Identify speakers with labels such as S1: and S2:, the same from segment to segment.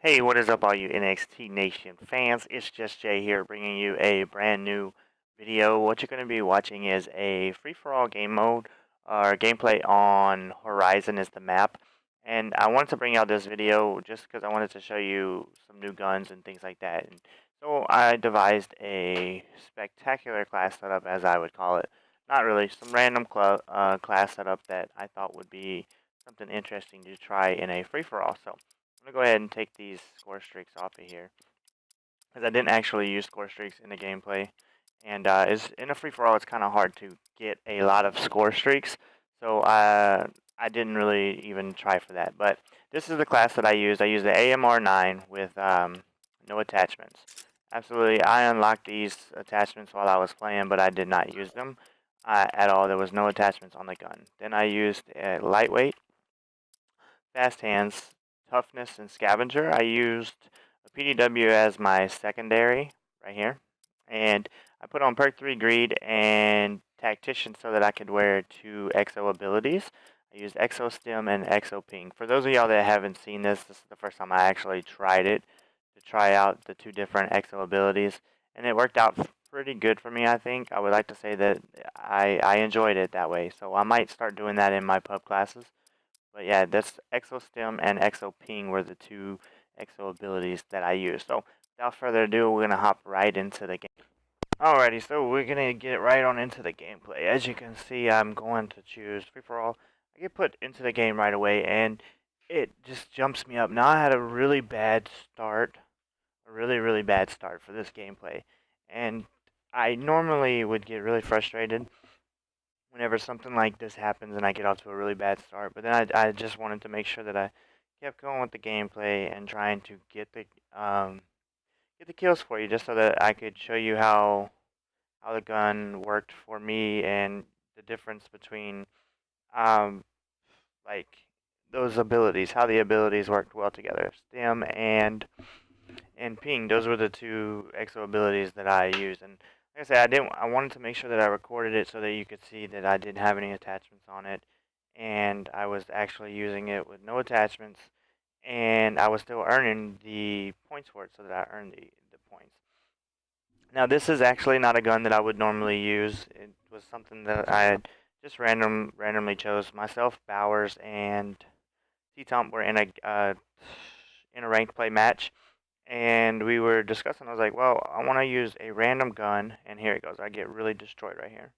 S1: Hey, what is up, all you NXT Nation fans? It's just Jay here, bringing you a brand new video. What you're going to be watching is a free-for-all game mode, or gameplay on Horizon is the map. And I wanted to bring out this video just because I wanted to show you some new guns and things like that. And so I devised a spectacular class setup, as I would call it. Not really, some random class setup that I thought would be something interesting to try in a free-for-all. So I'm going to go ahead and take these score streaks off of here, because I didn't actually use score streaks in the gameplay. And is in a free-for-all, it's kind of hard to get a lot of score streaks. So I didn't really even try for that. But this is the class that I used. I used the AMR 9 with no attachments. Absolutely, I unlocked these attachments while I was playing, but I did not use them at all. There was no attachments on the gun. Then I used a lightweight, fast hands, toughness, and scavenger. I used a PDW as my secondary right here, and I put on perk 3 greed and tactician so that I could wear 2 exo abilities. I used exo stim and exo ping. For those of y'all that haven't seen this is the first time I actually tried it, to try out the 2 different exo abilities, and it worked out pretty good for me. I think I would like to say that I enjoyed it that way, so I might start doing that in my pub classes. But yeah, that's Exostim and Exoping were the 2 Exo abilities that I used. So without further ado, we're gonna hop right into the game. Alrighty, so we're gonna get right on into the gameplay. As you can see, I'm going to choose free for all. I get put into the game right away, and it just jumps me up. Now I had a really bad start, a really bad start for this gameplay, and I normally would get really frustrated whenever something like this happens and I get off to a really bad start. But then I just wanted to make sure that I kept going with the gameplay and trying to get the kills for you, just so that I could show you how the gun worked for me and the difference between um like those abilities, how the abilities worked well together. Stim and ping, those were the 2 exo abilities that I used. And like I said, I wanted to make sure that I recorded it so that you could see that I didn't have any attachments on it, and I was actually using it with no attachments, and I was still earning the points for it, so that I earned the points. Now, this is actually not a gun that I would normally use. It was something that I had just randomly chose. Myself, Bowers, and T-Tomp were in a ranked play match, and we were discussing. I was like, well, I want to use a random gun, and here it goes. I get really destroyed right here.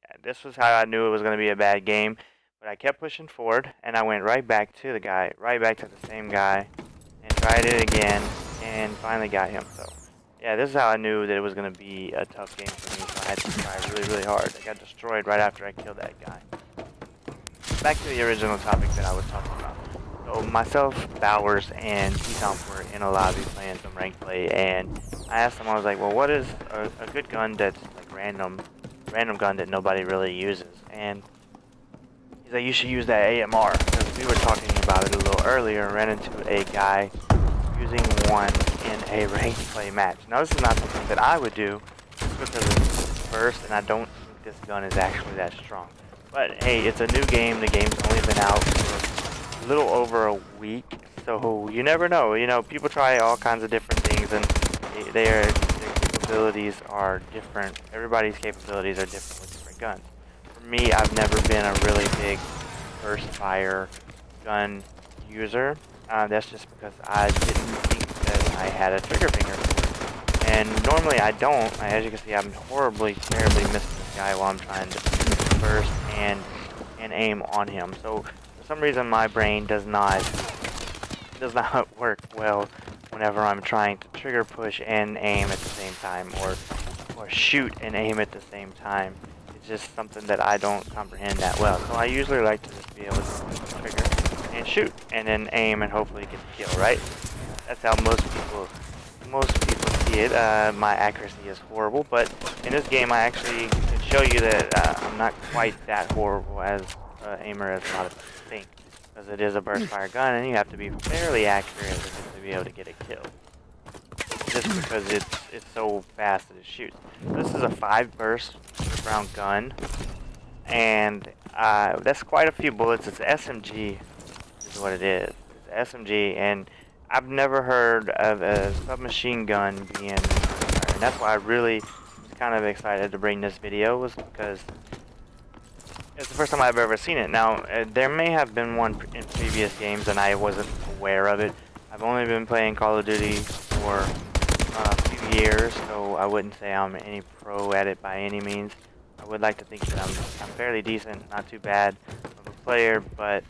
S1: Yeah, this was how I knew it was going to be a bad game, but I kept pushing forward, and I went right back to the guy, right back to the same guy, and tried it again, and finally got him. So yeah, this is how I knew that it was going to be a tough game for me, so I had to try really hard. I got destroyed right after I killed that guy. Back to the original topic that I was talking about. So myself, Bowers, and T-Tomp were in a lobby playing some rank play, and I asked him, I was like, well, what is a good gun that's like random gun that nobody really uses? And he's like, you should use that AMR, because we were talking about it a little earlier and ran into a guy using one in a ranked play match. Now, this is not something that I would do, just because it's burst, and I don't think this gun is actually that strong. But hey, it's a new game. The game's only been out for a little over a week, so you never know. You know, people try all kinds of different things, and their capabilities are different. Everybody's capabilities are different with different guns. For me, I've never been a really big burst fire gun user. That's just because I didn't think that I had a trigger finger for it. And normally I don't. As you can see, I'm terribly missing this guy while I'm trying to burst and aim on him. So for some reason my brain does not work well whenever I'm trying to trigger push and aim at the same time, or shoot and aim at the same time. It's just something that I don't comprehend that well. So I usually like to just be able to trigger and shoot and then aim and hopefully get the kill, right? That's how most people see it. My accuracy is horrible, but in this game I actually can show you that I'm not quite that horrible as aimer as a lot of people think, because it is a burst fire gun and you have to be fairly accurate with it to be able to get a kill, just because it's so fast that it shoots. This is a 5 burst round gun, and that's quite a few bullets. It's SMG is what it is. It's SMG, and I've never heard of a submachine gun being, and that's why I really was kind of excited to bring this video, was because it's the first time I've ever seen it. Now, there may have been one in previous games and I wasn't aware of it. I've only been playing Call of Duty for a few years, so I wouldn't say I'm any pro at it by any means. I would like to think that I'm fairly decent, not too bad of a player, but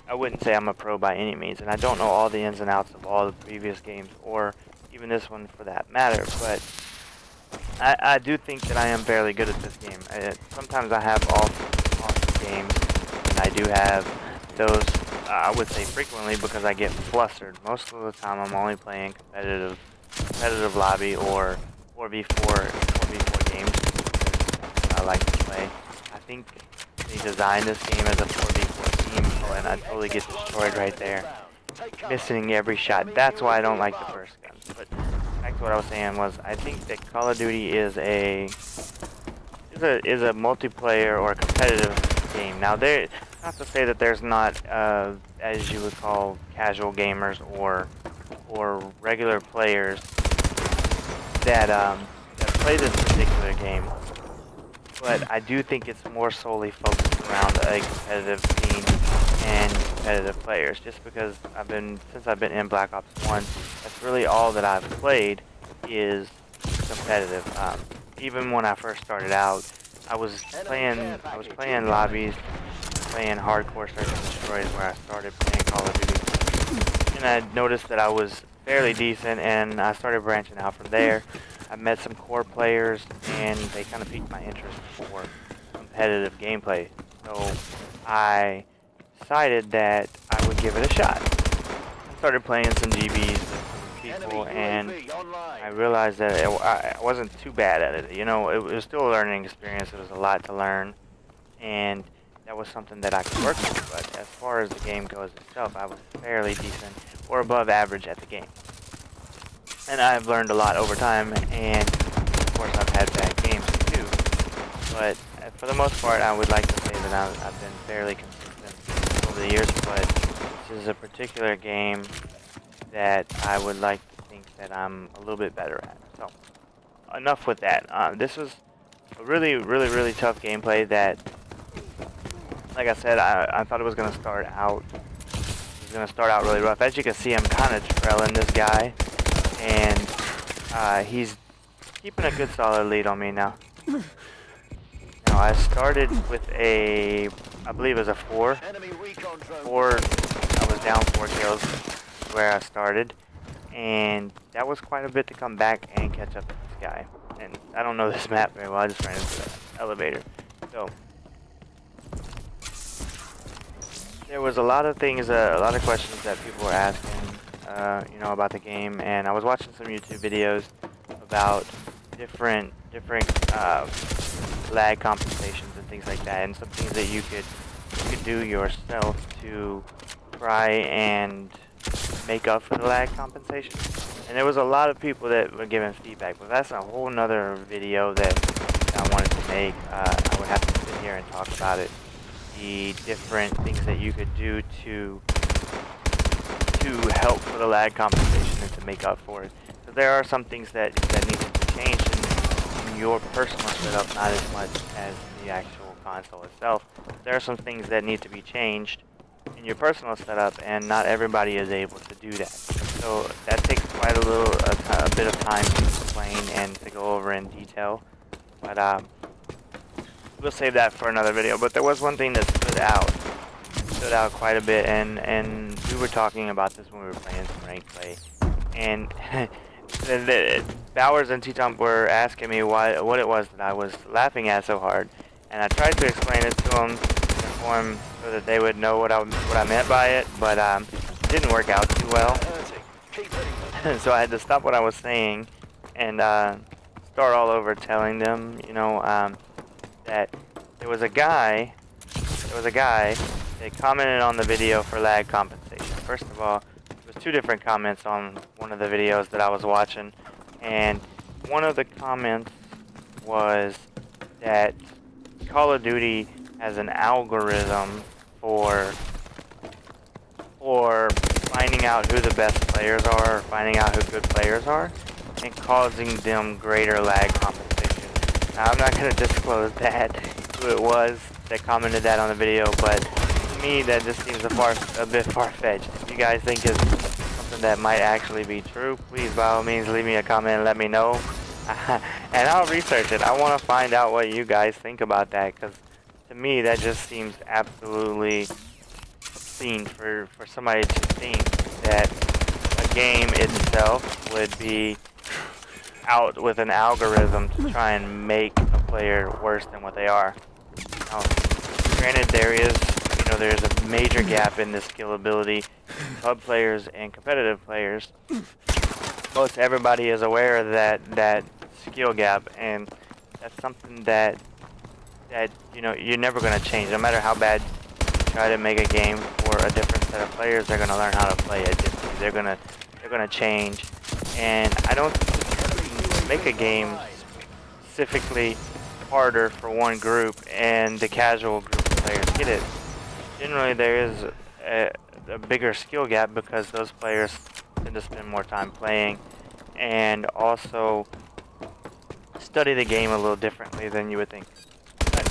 S1: I wouldn't say I'm a pro by any means. And I don't know all the ins and outs of all the previous games, or even this one for that matter, but I do think that I am fairly good at this game. Sometimes I have off games, and I do have those, I would say frequently, because I get flustered. Most of the time I'm only playing competitive lobby or 4v4 games, because I like to play. I think they designed this game as a 4v4 team, and I totally get destroyed right there, missing every shot. That's why I don't like the first guns. But back to what I was saying was, I think that Call of Duty is a multiplayer or a competitive game. Now, not to say that there's not, as you would call, casual gamers or regular players that play this particular game, but I do think it's more solely focused around a competitive scene and competitive players. Just because since I've been in Black Ops 1, that's really all that I've played is competitive. Even when I first started out, I was playing lobbies, playing hardcore search and destroys, where I started playing Call of Duty, and I noticed that I was fairly decent, and I started branching out from there. I met some core players, and they kind of piqued my interest for competitive gameplay. So I decided that I would give it a shot. I started playing some GBs with some people, and I realized that I wasn't too bad at it. You know, it was still a learning experience. It was a lot to learn, and that was something that I could work with. But as far as the game goes itself, I was fairly decent or above average at the game. And I've learned a lot over time, and of course I've had bad games too. But for the most part, I would like to say that I've been fairly consistent over the years, but this is a particular game that I would like to think that I'm a little bit better at. So, enough with that. This was a really tough gameplay that, like I said, I thought it was going to start out. It was going to start out really rough. As you can see, I'm kind of trailing this guy, and he's keeping a good solid lead on me now. Now, I started with I believe it was a 4. I was down 4 kills where I started, and that was quite a bit to come back and catch up to this guy. And I don't know this map very well. I just ran into the elevator. So there was a lot of things, a lot of questions that people were asking, you know, about the game, and I was watching some YouTube videos about different lag compensations and things like that, and some things that you could do yourself to try and make up for the lag compensation. And there was a lot of people that were giving feedback, but that's a whole nother video that I wanted to make. I would have to sit here and talk about it. The different things that you could do to help for the lag compensation and to make up for it. So there are some things that need to be changed in your personal setup, not as much as the actual console itself. There are some things that need to be changed in your personal setup, and not everybody is able to do that. So that takes quite a bit of time to explain and to go over in detail. But we'll save that for another video. But there was one thing that stood out quite a bit, and we were talking about this when we were playing some ranked play. And Bowers and T-Tomp were asking me what it was that I was laughing at so hard, and I tried to explain it to them for them so that they would know what I meant by it, but it didn't work out too well. So I had to stop what I was saying and start all over telling them, you know, that there was a guy that commented on the video for lag compensation. First of all, there was 2 different comments on one of the videos that I was watching, and one of the comments was that Call of Duty has an algorithm for finding out who the best players are, or finding out who good players are, and causing them greater lag competition. Now, I'm not going to disclose that, who it was that commented that on the video, but to me that just seems a bit far-fetched. If you guys think it's something that might actually be true, please by all means leave me a comment and let me know. And I'll research it. I want to find out what you guys think about that, because to me that just seems absolutely obscene for somebody to think that a game itself would be out with an algorithm to try and make a player worse than what they are. Now, granted, there's a major gap in the skill ability between hub players and competitive players. Most everybody is aware of that skill gap, and that's something that you're never going to change. No matter how bad you try to make a game for a different set of players, they're going to learn how to play it differently. They're going to change, and I don't make a game specifically harder for one group and the casual group of players get it. Generally, there is a bigger skill gap because those players tend to spend more time playing and also study the game a little differently than you would think. But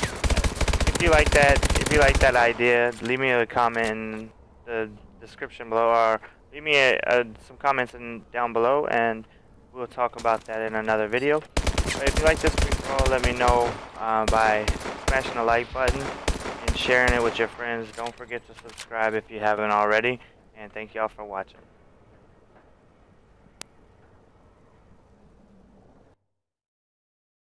S1: if you like that idea, leave me a comment in the description below, or leave me some comments down below, and we'll talk about that in another video. But if you like this tutorial, let me know by smashing the like button and sharing it with your friends. Don't forget to subscribe if you haven't already, and thank y'all for watching.